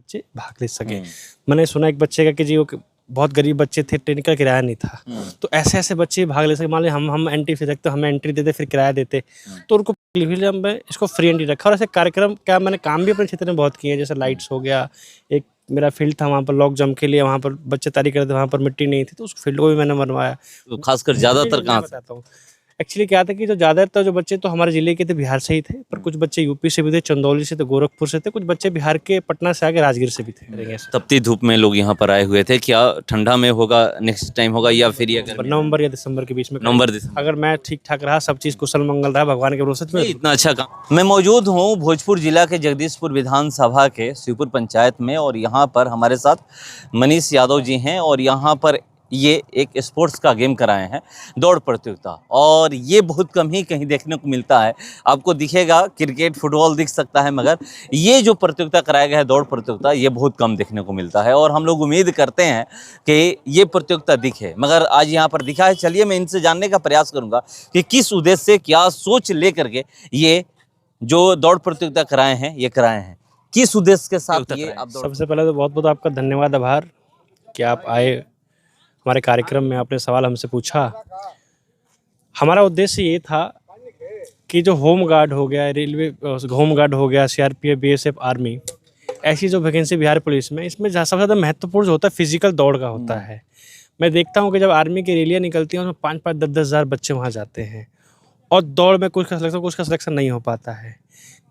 बच्चे भाग ले सके। मैंने सुना एक बच्चे का कि जी वो बहुत गरीब बच्चे थे, ट्रेन का किराया नहीं था, तो ऐसे ऐसे बच्चे भाग ले सके। मान लीजिए हम एंट्री फीस रखते, हमें एंट्री देते फिर किराया देते, तो उनको इसलिए मैं इसको फ्री एंट्री रखा। और ऐसे कार्यक्रम क्या मैंने काम भी अपने क्षेत्र में बहुत किए हैं, जैसे लाइट्स हो गया, एक मेरा फील्ड था वहाँ पर लॉन्ग जंप के लिए, वहाँ पर बच्चे तैयारी करते थे, वहाँ पर मिट्टी नहीं थी, तो उस फील्ड को भी मैंने बनवाया। तो खासकर ज्यादातर मैं कहाँ से? बताता हूँ एक्चुअली क्या था कि जो ज़्यादातर जो बच्चे तो हमारे ज़िले के थे, बिहार से ही थे, पर कुछ बच्चे यूपी से भी थे, चंदौली से थे, गोरखपुर से थे, कुछ बच्चे बिहार के पटना से आके राजगीर से भी थे। तपती धूप में लोग यहाँ पर आए हुए थे। क्या ठंडा में होगा, नेक्स्ट टाइम होगा, या फिर ये गर्मी? नवंबर या दिसंबर के बीच में नवंबर दिसंबर। अगर मैं ठीक ठाक रहा, सब चीज़ कुशल मंगल रहा, भगवान के भरोसे में इतना अच्छा काम। मैं मौजूद हूँ भोजपुर जिला के जगदीशपुर विधानसभा के शिवपुर पंचायत में, और यहाँ पर हमारे साथ मनीष यादव जी हैं, और यहाँ पर ये एक स्पोर्ट्स का गेम कराए हैं, दौड़ प्रतियोगिता, और ये बहुत कम ही कहीं देखने को मिलता है। आपको दिखेगा क्रिकेट फुटबॉल दिख सकता है, मगर ये जो प्रतियोगिता कराया गया है दौड़ प्रतियोगिता, ये बहुत कम देखने को मिलता है, और हम लोग उम्मीद करते हैं कि ये प्रतियोगिता दिखे, मगर आज यहाँ पर दिखा है। चलिए मैं इनसे जानने का प्रयास करूँगा कि किस उद्देश्य से, क्या सोच लेकर के ये जो दौड़ प्रतियोगिता कराए हैं, ये कराए हैं, किस उद्देश्य के साथ ये आप दौड़। सबसे पहले तो बहुत बहुत आपका धन्यवाद, आभार कि आप आए हमारे कार्यक्रम में, आपने सवाल हमसे पूछा। हमारा उद्देश्य ये था कि जो होम गार्ड हो गया, रेलवे होम गार्ड हो गया, सीआरपीएफ, बीएसएफ, आर्मी, ऐसी जो वैकेंसी बिहार पुलिस में, इसमें सबसे ज़्यादा महत्वपूर्ण जो होता है फिजिकल दौड़ का होता है। मैं देखता हूँ कि जब आर्मी की रैलियाँ निकलती हैं, उसमें 5-5, 10-10 हज़ार बच्चे वहाँ जाते हैं, और दौड़ में कुछ का सिलेक्शन नहीं हो पाता है।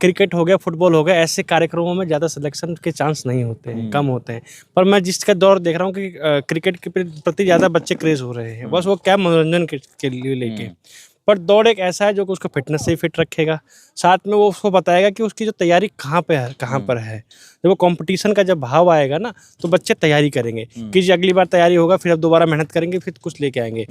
क्रिकेट हो गया, फुटबॉल हो गया, ऐसे कार्यक्रमों में ज़्यादा सिलेक्शन के चांस नहीं होते हैं, कम होते हैं। पर मैं जिसका दौर देख रहा हूँ कि क्रिकेट के प्रति ज़्यादा बच्चे क्रेज़ हो रहे हैं, बस वो क्या मनोरंजन के लिए लेके। पर दौड़ एक ऐसा है जो कि उसको फिटनेस से ही फिट रखेगा, साथ में वो उसको बताएगा कि उसकी जो तैयारी कहाँ पे है, कहाँ पर है। जब वो कंपटीशन का जब भाव आएगा ना, तो बच्चे तैयारी करेंगे कि जी अगली बार तैयारी होगा, फिर अब दोबारा मेहनत करेंगे, फिर कुछ लेके आएंगे।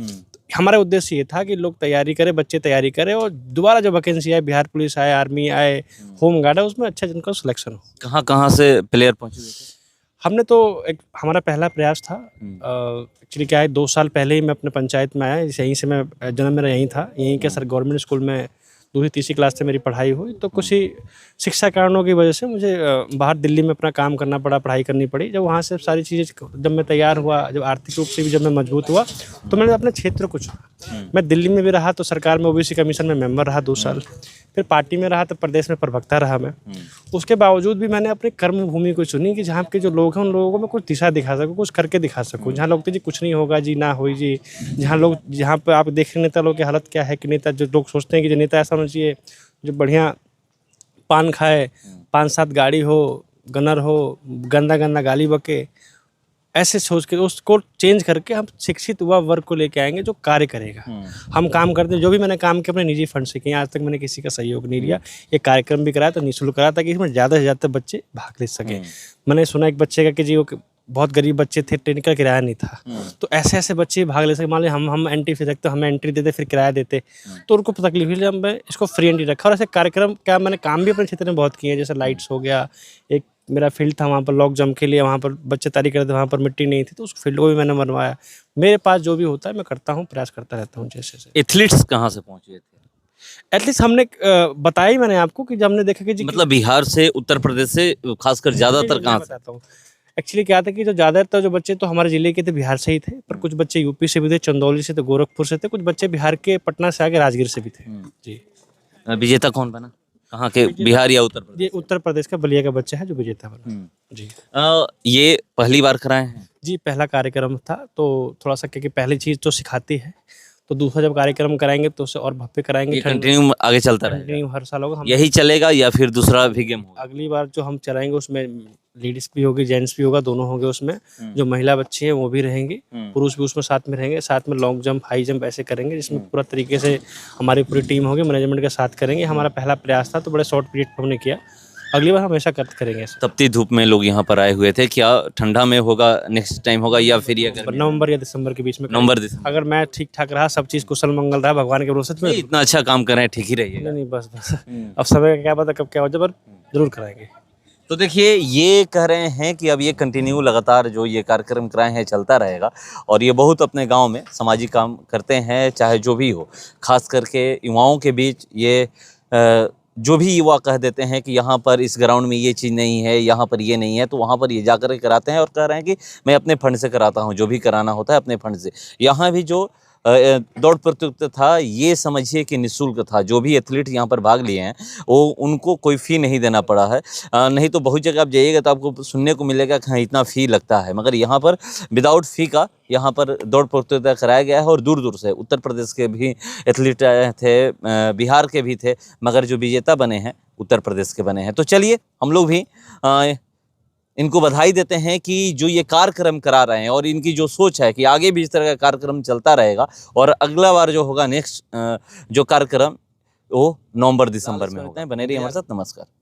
हमारा उद्देश्य ये था कि लोग तैयारी करें, बच्चे तैयारी करें, और दोबारा जो वैकेंसी आए, बिहार पुलिस आए, आर्मी आए, होम गार्ड है, उसमें अच्छा जिनका सिलेक्शन हो। कहाँ कहाँ से प्लेयर पहुँचे हुए थे? हमने तो एक हमारा पहला प्रयास था, एक्चुअली क्या है, 2 साल पहले ही मैं अपने पंचायत में आया, यहीं से मैं जन्म मेरा यहीं था, यहीं के सर गवर्नमेंट स्कूल में 2वीं-3वीं क्लास से मेरी पढ़ाई हुई। तो कुछ ही शिक्षा कारणों की वजह से मुझे बाहर दिल्ली में अपना काम करना पड़ा, पढ़ाई करनी पड़ी। जब वहाँ से सारी चीज़ें, जब मैं तैयार हुआ, जब आर्थिक रूप से भी जब मैं मजबूत हुआ, तो मैंने अपने क्षेत्र को चुना। मैं दिल्ली में भी रहा तो सरकार में ओबीसी कमीशन में मेंबर रहा 2 साल, फिर पार्टी में रहा तो प्रदेश में प्रवक्ता रहा मैं। उसके बावजूद भी मैंने अपनी कर्म भूमि को चुनी कि जहाँ के जो लोग हैं, उन लोगों को मैं कुछ दिशा दिखा सकूँ, कुछ करके दिखा सकूँ। जहाँ लोग जी कुछ नहीं होगा जी, ना हो जी, जहाँ पे आप देख रहे नेता लोग की हालत क्या है, कि नेता, जो लोग सोचते हैं कि जो नेता ऐसा होना चाहिए जो बढ़िया पान खाए, 5-7 गाड़ी हो, गनर हो, गंदा गंदा गाली बके, ऐसे सोच के उसको चेंज करके हम शिक्षित युवा वर्ग को लेके आएंगे जो कार्य करेगा। हम काम करते हैं, जो भी मैंने काम किया अपने निजी फंड से किया, आज तक मैंने किसी का सहयोग नहीं लिया। ये कार्यक्रम भी कराया तो निःशुल्क कराया, ताकि इसमें ज़्यादा से ज़्यादा बच्चे भाग ले सके। मैंने सुना एक बच्चे का कि जी वो बहुत गरीब बच्चे थे, ट्रेन का किराया नहीं था, तो ऐसे ऐसे बच्चे भाग ले सके। मान लीजिए हम एंट्री फीस रखते, हमें एंट्री देते, फिर किराया देते, तो उनको तकलीफ, इसलिए मैं इसको फ्री एंट्री रखा। और ऐसे कार्यक्रम क्या मैंने काम भी अपने क्षेत्र में बहुत किए हैं, जैसे लाइट्स हो गया, एक मेरा फील्ड था वहाँ पर लॉन्ग जंप के लिए, वहाँ पर बच्चे तैयारी करते थे, वहाँ पर मिट्टी नहीं थी, तो उस फील्ड को भी मैंने बनवाया। मेरे पास जो भी होता है मैं करता हूँ, प्रयास करता रहता हूँ। जैसे एथलीट्स कहाँ से पहुँचे थे? एटलीस्ट हमने बताया ही मैंने आपको कि जब हमने देखा कि जी मतलब बिहार से, उत्तर प्रदेश से, खासकर ज्यादातर कहाँ से? बताता हूँ एक्चुअली क्या था कि जो ज़्यादातर जो बच्चे तो हमारे ज़िले के थे, बिहार से ही थे, पर कुछ बच्चे यूपी से भी थे, चंदौली से थे, गोरखपुर से थे, कुछ बच्चे बिहार के पटना से आके राजगीर से भी थे। जी। विजेता कौन बना? कहाँ के, बिहार या उत्तर प्रदेश? ये उत्तर प्रदेश का बलिया का बच्चा है जो विजेता बना। जी। ये पहली बार कराए हैं? जी, पहला कार्यक्रम था, तो थोड़ा सा क्योंकि पहली चीज़ तो सिखाती है, तो दूसरा जब कार्यक्रम कराएंगे तो उससे और भव्य कराएंगे। कंटिन्यू आगे चलता रहेगा? कंटिन्यू हर साल होगा। यही चलेगा या फिर दूसरा भी गेम होगा? अगली बार जो हम चलाएंगे उसमें लेडीज भी होगी, जेंट्स भी होगा, दोनों होंगे उसमें। जो महिला बच्ची हैं वो भी रहेंगी, पुरुष भी उसमें साथ में रहेंगे। साथ में लॉन्ग जंप, हाई जंप ऐसे करेंगे, जिसमें पूरा तरीके से हमारी पूरी टीम होगी, मैनेजमेंट के साथ करेंगे। हमारा पहला प्रयास था, तो बड़े शॉर्ट पीरियड पर हमने किया। अगली बार हमेशा करेंगे। तपती धूप में लोग यहाँ पर आए हुए थे। क्या ठंडा में होगा, नेक्स्ट टाइम होगा, या फिर ये गर्मी? नवंबर या दिसंबर के बीच में। नवंबर दिसंबर। अगर मैं ठीक ठाक रहा, सब चीज़ कुशल मंगल रहा, भगवान के भरोसे में। इतना अच्छा काम कर रहे हैं, ठीक ही रहिएगा। नहीं बस अब समय का क्या पता कब क्या हो जाए, पर जरूर कराएंगे। तो देखिए, ये कह रहे हैं कि अब ये कंटिन्यू लगातार जो ये कार्यक्रम कराए हैं चलता रहेगा, और ये बहुत अपने गांव में सामाजिक काम करते हैं, चाहे जो भी हो। खास करके युवाओं के बीच ये जो भी युवा कह देते हैं कि यहाँ पर इस ग्राउंड में ये चीज़ नहीं है, यहाँ पर ये नहीं है, तो वहाँ पर ये जाकर के कराते हैं और कह रहे हैं कि मैं अपने फंड से कराता हूँ, जो भी कराना होता है अपने फंड से। यहाँ भी जो दौड़ प्रतियोगिता था, ये समझिए कि निःशुल्क था। जो भी एथलीट यहाँ पर भाग लिए हैं वो उनको कोई फ़ी नहीं देना पड़ा है। नहीं तो बहुत जगह आप जाइएगा तो आपको सुनने को मिलेगा कि हाँ इतना फ़ी लगता है, मगर यहाँ पर विदाउट फ़ी का यहाँ पर दौड़ प्रतियोगिता कराया गया है। और दूर दूर से उत्तर प्रदेश के भी एथलीट थे, बिहार के भी थे, मगर जो विजेता बने हैं उत्तर प्रदेश के बने हैं। तो चलिए हम लोग भी इनको बधाई देते हैं कि जो ये कार्यक्रम करा रहे हैं और इनकी जो सोच है कि आगे भी इस तरह का कार्यक्रम चलता रहेगा और अगला बार जो होगा नेक्स्ट जो कार्यक्रम वो नवंबर दिसंबर में होगा। बने रहिए हमारे साथ। नमस्कार।